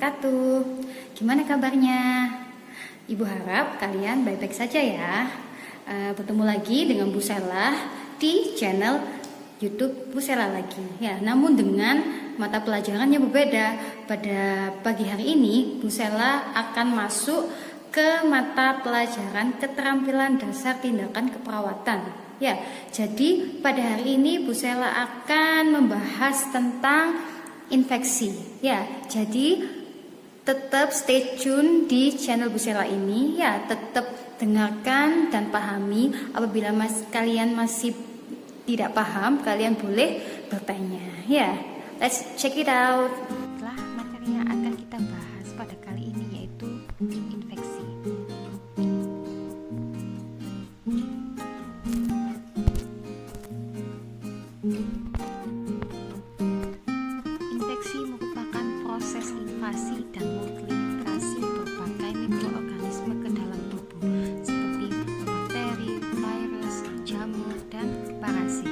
wabarakatuh. Gimana kabarnya? Ibu harap kalian baik-baik saja ya. Bertemu lagi dengan Bu Sela di channel YouTube Bu Sela lagi. Ya, namun dengan mata pelajaran yang berbeda. Pada pagi hari ini Bu Sela akan masuk ke mata pelajaran keterampilan dasar tindakan keperawatan. Ya, jadi pada hari ini Bu Sela akan membahas tentang infeksi. Ya, jadi tetap stay tune di channel Bu Sela ini. Ya, tetap dengarkan dan pahami. Apabila kalian masih tidak paham, kalian boleh bertanya. Ya, let's check it out. Setelah materi yang akan kita bahas pada kali ini yaitu infeksi. Infeksi merupakan proses invasi dan multiplikasi berbagai mikroorganisme ke dalam tubuh seperti bakteri, virus, jamur, dan parasit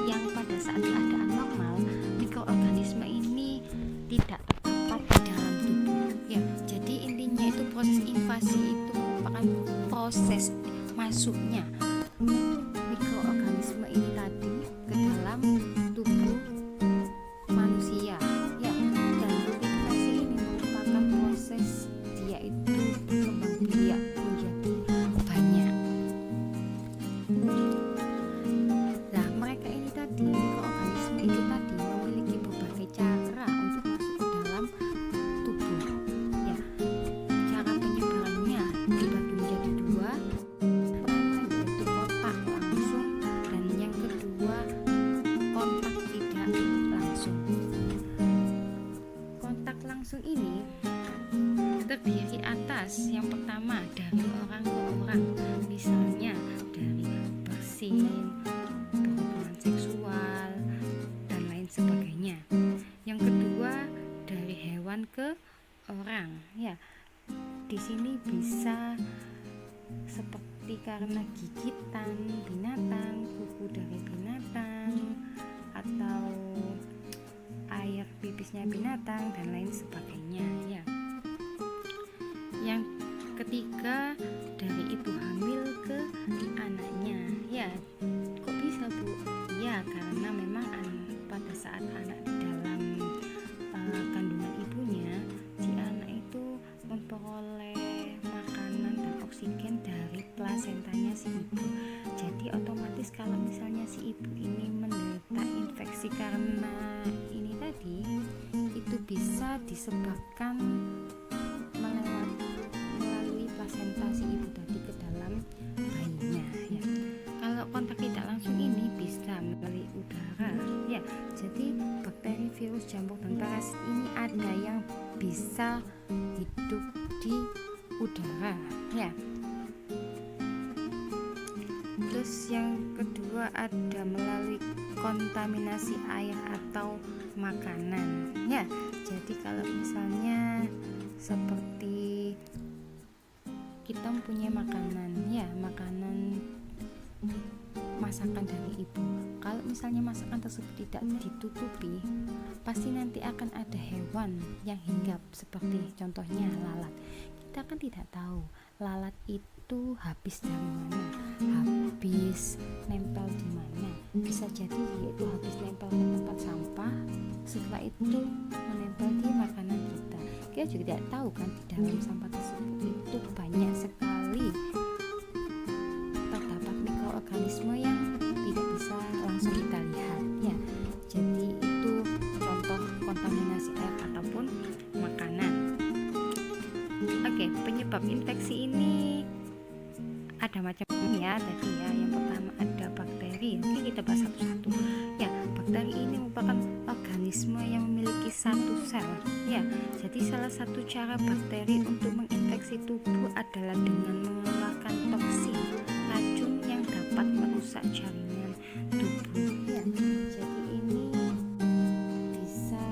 yang pada saat keadaan normal mikroorganisme ini tidak terdapat di dalam tubuh. Ya, jadi intinya itu proses invasi itu merupakan proses masuknya mikroorganisme ini tadi ke dalam tubuh manusia. Ya, dan multiplikasi ini merupakan proses dia itu berkembang biak menjadi banyak. Nah, mereka ini tadi, mikroorganisme itu tadi memiliki berbagai cara untuk masuk ke dalam tubuh. Ya, cara penyebarannya dibagi menjadi dua. Pertama yaitu kontak langsung dan yang kedua kontak tidak langsung. Kontak langsung ini terdiri atas yang pertama dari orang ke orang, misalnya dari bersin, berhubungan seksual, dan lain sebagainya. Yang kedua dari hewan ke orang. Ya, di sini bisa seperti karena gigitan binatang, kuku dari binatang, atau air pipisnya binatang dan lain sebagainya. Ya. Yang ketiga dari ibu hamil ke anaknya. Ya, kok bisa Bu? Ya, karena memang pada saat anak di dalam kandungan ibunya, si anak itu memperoleh makanan dan oksigen dari plasentanya si ibu. Jadi otomatis kalau misalnya si ibu ini menderita infeksi karena ini tadi, itu bisa disebabkan melalui plasenta si ibu tadi ke dalam bayinya. Ya. Kalau kontak tidak langsung ini bisa melalui udara. Ya, jadi bakteri, virus, jamur, dan parasit ini ada yang bisa hidup di udara. Ya. Terus yang kedua ada melalui kontaminasi air atau makanan. Ya, jadi kalau misalnya seperti kita mempunyai makanan, ya makanan masakan dari ibu. Kalau misalnya masakan tersebut tidak ditutupi, pasti nanti akan ada hewan yang hinggap, seperti contohnya lalat. Kita kan tidak tahu lalat itu habis dari mana, habis nempel di mana. Bisa jadi yaitu habis nempel ke tempat sampah, setelah itu menempel di makanan kita. Kita juga tidak tahu kan di dalam sampah tersebut itu banyak sekali terdapat mikroorganisme yang tidak bisa langsung kita lihat. Ya, jadi itu contoh kontaminasi air ataupun makanan. Oke, penyebab infeksi ini ada macam-macam ya tadi ya. Yang pertama ada bakteri. Oke, kita bahas satu-satu. Ya, bakteri ini merupakan organisme yang memiliki satu sel. Ya, jadi salah satu cara bakteri untuk menginfeksi tubuh adalah dengan mengeluarkan toksin, racun yang dapat merusak jaringan tubuh. Ya, jadi ini bisa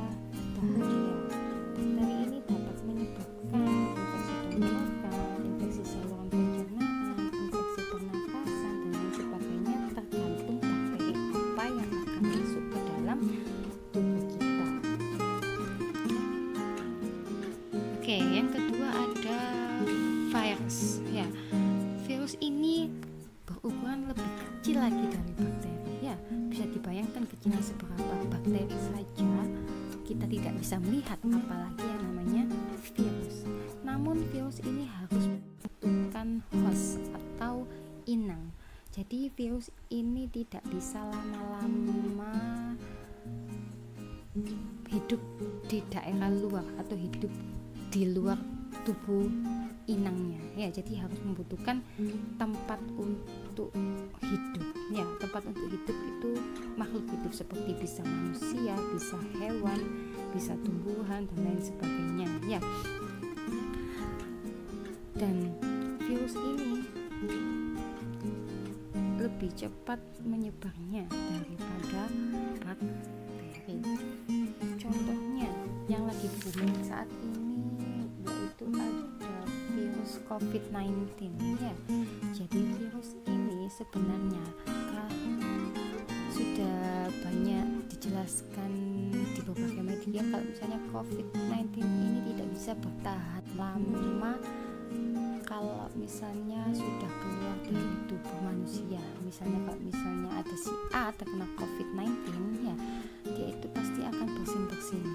bahaya. Bakteri ini dapat menyebabkan infeksi tenggorokan, infeksi saluran pencernaan, infeksi pernafasan, dan lain sebagainya, tergantung bakteri apa yang akan masuk ke dalam tubuh kita. yang kedua ada virus. Ya, virus ini berukuran lebih kecil lagi dari bakteri. Ya, bisa dibayangkan kecilnya seberapa bakteri saja kita tidak bisa melihat, apalagi yang namanya virus. Namun virus ini harus membutuhkan host atau inang. Jadi virus ini tidak bisa lama-lama hidup di daerah luar atau hidup di luar tubuh inangnya. Ya, jadi harus membutuhkan tempat untuk hidup. Ya, tempat untuk hidup itu makhluk hidup seperti bisa manusia, bisa hewan, bisa tumbuhan dan lain sebagainya. Ya. Dan virus ini lebih cepat menyebarnya daripada bakteri. Contohnya yang lagi booming saat ini yaitu ada virus COVID-19. Ya, jadi virus ini sebenarnya sudah banyak dijelaskan di berbagai media kalau misalnya COVID-19 ini tidak bisa bertahan lama kalau misalnya sudah keluar dari tubuh manusia. Misalnya kalau misalnya ada si A terkena COVID-19, ya dia itu pasti akan bersin-bersin.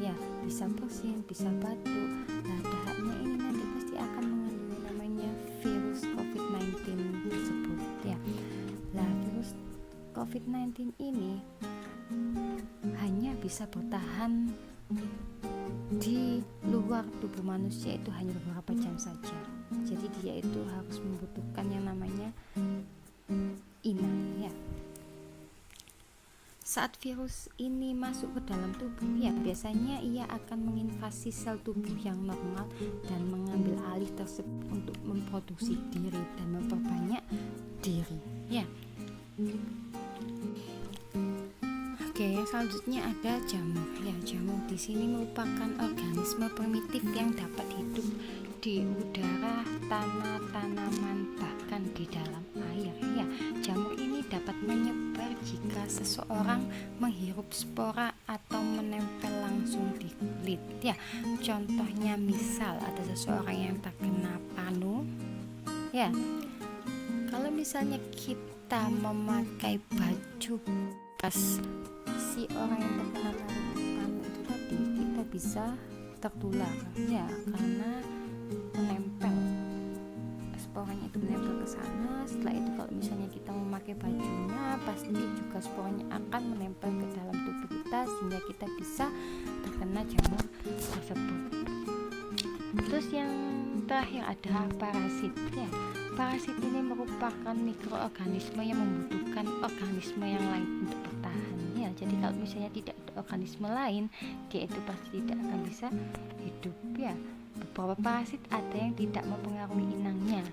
Ya, bisa bersin, bisa batuk. Nah, dahaknya ini nanti pasti akan mengandung namanya virus COVID-19 tersebut. Ya, nah virus COVID-19 ini hanya bisa bertahan di luar tubuh manusia itu hanya beberapa jam saja. Jadi dia itu harus membutuhkan yang namanya inang. Ya, saat virus ini masuk ke dalam tubuh, ya biasanya ia akan menginvasi sel tubuh yang normal dan mengambil alih tersebut untuk memproduksi diri dan memperbanyak diri. Ya. Oke, yang selanjutnya ada jamur. Ya, jamur di sini merupakan organisme primitif yang dapat hidup di udara, tanah, tanaman, bahkan di dalam air. Ya, jamur ini dapat menyebar jika seseorang menghirup spora atau menempel langsung di kulit. Ya, contohnya misal ada seseorang yang terkena panu. Ya, kalau misalnya kita memakai baju bekas si orang yang terkena panu itu tadi, kita bisa tertular. Ya, karena menempel, sporanya itu menempel ke sana. Setelah itu kalau misalnya kita memakai bajunya, pasti juga sporanya akan menempel ke dalam tubuh kita sehingga kita bisa terkena jamur tersebut. Terus yang terakhir ada parasit. Ya, parasit ini merupakan mikroorganisme yang membutuhkan organisme yang lain untuk bertahan. Ya, jadi kalau misalnya tidak ada organisme lain, dia itu pasti tidak akan bisa hidup. Ya, beberapa parasit ada yang tidak mempengaruhi inangnya,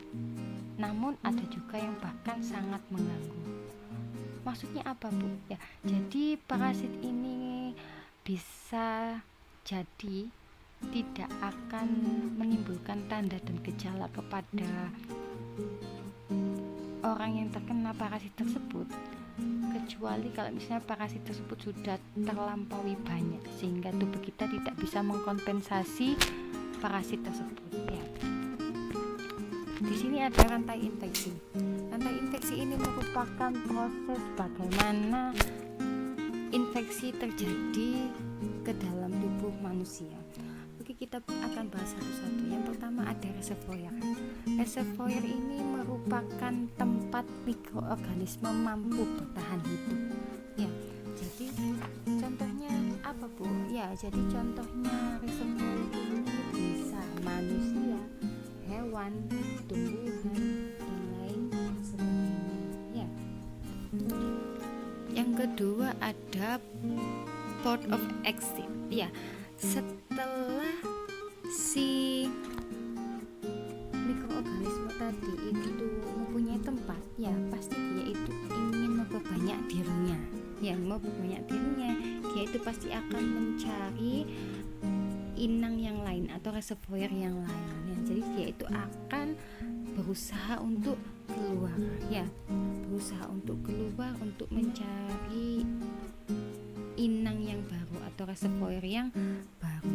namun ada juga yang bahkan sangat mengganggu. Maksudnya apa, Bu? Ya, jadi parasit ini bisa jadi tidak akan menimbulkan tanda dan gejala kepada orang yang terkena parasit tersebut, kecuali kalau misalnya parasit tersebut sudah terlampaui banyak sehingga tubuh kita tidak bisa mengkompensasi parasit tersebut. Ya. Di sini ada rantai infeksi. Rantai infeksi ini merupakan proses bagaimana infeksi terjadi ke dalam tubuh manusia. Oke, kita akan bahas satu-satu. Yang pertama ada reservoir. Reservoir ini merupakan tempat mikroorganisme mampu bertahan hidup. Ya, jadi contohnya apa, Bu? Ya, jadi contohnya reservoir ini bisa manusia, hewan, tumbuhan, dan lain sebagainya. Ya. Yang kedua ada port of exit. Ya, setelah si mikroorganisme tadi itu mempunyai tempat, ya pasti dia itu ingin memperbanyak dirinya. Ya, memperbanyak dirinya, dia itu pasti akan mencari inang yang lain atau reservoir yang lain. Ya, jadi dia itu akan berusaha untuk keluar. Ya, berusaha untuk keluar untuk mencari inang yang baru atau reservoir yang baru.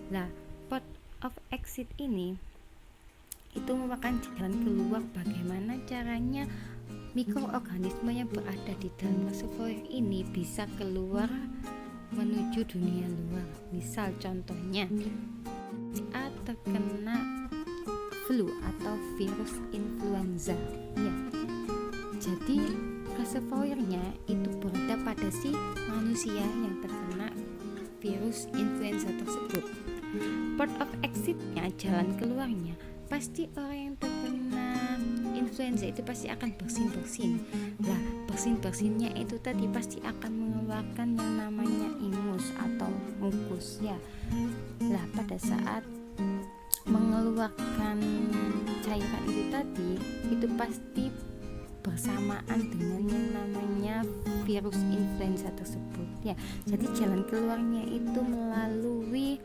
Nah, port of exit ini itu merupakan jalan keluar bagaimana caranya mikroorganisme yang berada di dalam reservoir ini bisa keluar menuju dunia luar. Misal contohnya saat terkena flu atau virus influenza ya. Jadi reservoirnya itu berada pada si manusia yang terkena virus influenza tersebut. Port of exitnya, jalan keluarnya, pasti orang yang terkena influenza itu pasti akan bersin-bersin. Lah, bersin-bersinnya itu tadi pasti akan mengeluarkan yang namanya ingus atau mukus ya. Lah, pada saat mengeluarkan cairan itu tadi, itu pasti bersamaan dengan yang namanya virus influenza tersebut ya. Jadi jalan keluarnya itu melalui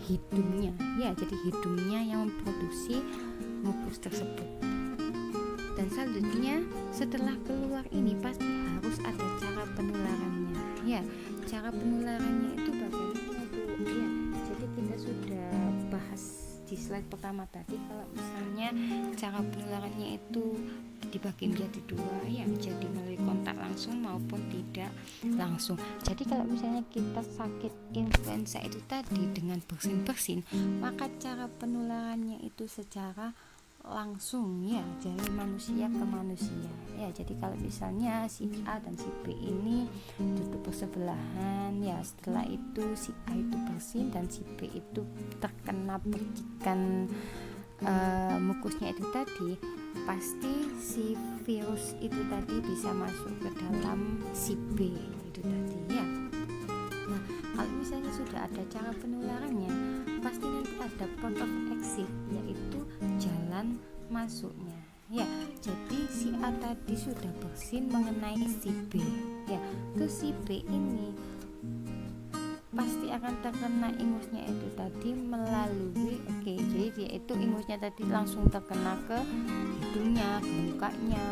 hidungnya ya. Jadi hidungnya yang memproduksi mukus tersebut. Dan selanjutnya setelah keluar ini pasti harus ada cara penularannya ya. Cara penularannya itu bagaimana Bu? Ya, jadi kita sudah bahas di slide pertama tadi kalau misalnya cara penularannya itu dibagi menjadi dua ya, jadi melalui kontak langsung maupun tidak langsung. Jadi kalau misalnya kita sakit influenza itu tadi dengan bersin-bersin, maka cara penularannya itu secara langsung ya, dari manusia ke manusia ya. Jadi kalau misalnya si A dan si B ini duduk bersebelahan ya, setelah itu si A itu bersin dan si B itu terkena percikan mukusnya itu tadi, pasti si virus itu tadi bisa masuk ke dalam si B itu tadi ya. Nah, kalau misalnya sudah ada cara penularannya, pasti nanti ada port of exit, yaitu jalan masuknya ya. Jadi si A tadi sudah bersin mengenai si B ya, terus si B ini pasti akan terkena ingusnya itu tadi melalui jadi dia itu ingusnya tadi langsung terkena ke hidungnya, ke mukanya,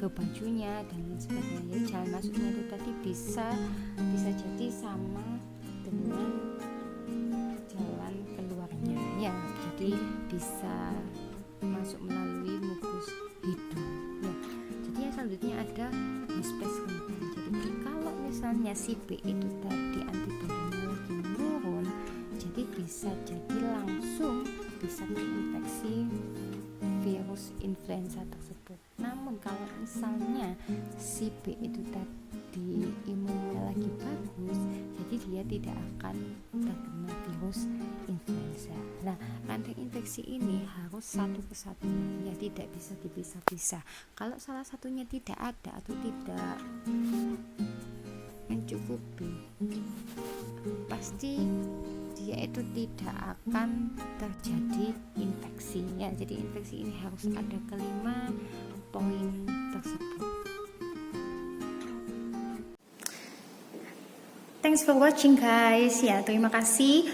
ke bajunya dan sebagainya. Jadi jalan masuknya itu tadi bisa jadi sama dengan jalan keluarnya ya. Jadi bisa masuk melalui mukus hidung ya. Jadi yang selanjutnya ada hospes rentan. Jadi kalau misalnya si B itu tadi antibodinya lagi menurun, jadi bisa jadi langsung bisa terinfeksi virus influenza tersebut. Namun kalau misalnya si B itu tadi imunnya lagi bagus, jadi dia tidak akan terkena virus influenza. Nah, rantai infeksi ini harus satu kesatuan ya, tidak bisa dipisah-pisah. Kalau salah satunya tidak ada atau tidak mencukupi, pasti dia itu tidak akan terjadi infeksi ya. Jadi infeksi ini harus ada kelima poin tersebut. Thanks for watching guys ya, terima kasih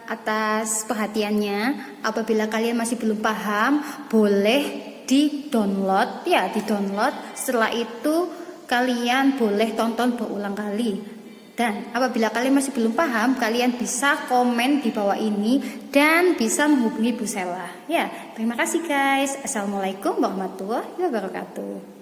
atas perhatiannya. Apabila kalian masih belum paham, boleh di-download ya, di-download. Setelah itu kalian boleh tonton berulang kali. Dan apabila kalian masih belum paham, kalian bisa komen di bawah ini dan bisa menghubungi Bu Sela. Ya, terima kasih guys. Assalamualaikum warahmatullahi wabarakatuh.